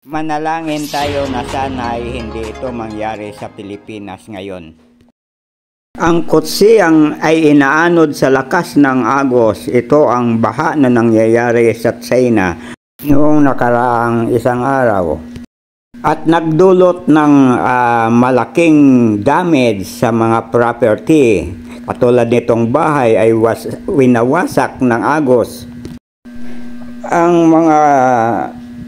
Manalangin tayo na sana ay hindi ito mangyari sa Pilipinas ngayon. Ang kutsi ay inaanod sa lakas ng agos. Ito ang baha na nangyayari sa China noong nakaraang isang araw. At nagdulot ng malaking damage sa mga property. Katulad nitong bahay ay winawasak ng agos. Ang mga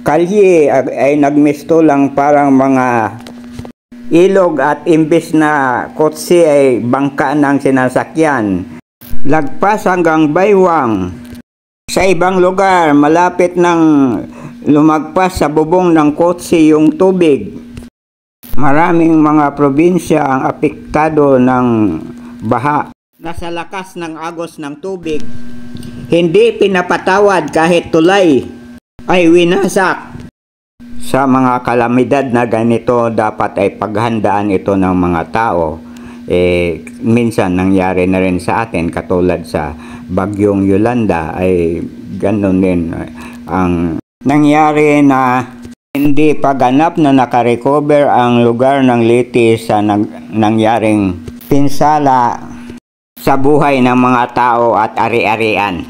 kalye ay nagmisto lang parang mga ilog at imbis na kotse ay bangka ng sinasakyan. Lagpas hanggang Baywang. Sa ibang lugar, malapit ng lumagpas sa bubong ng kotse yung tubig. Maraming mga probinsya ang apektado ng baha. Nasa lakas ng agos ng tubig, hindi pinapatawad kahit tulay ay winasak. Sa mga kalamidad na ganito, dapat ay paghandaan ito ng mga tao. Minsan nangyari na rin sa atin, katulad sa bagyong Yolanda ay ganun din ang nangyari, na hindi pa ganap na nakarecover ang lugar ng Leyte sa nangyaring pinsala sa buhay ng mga tao at ari-arian.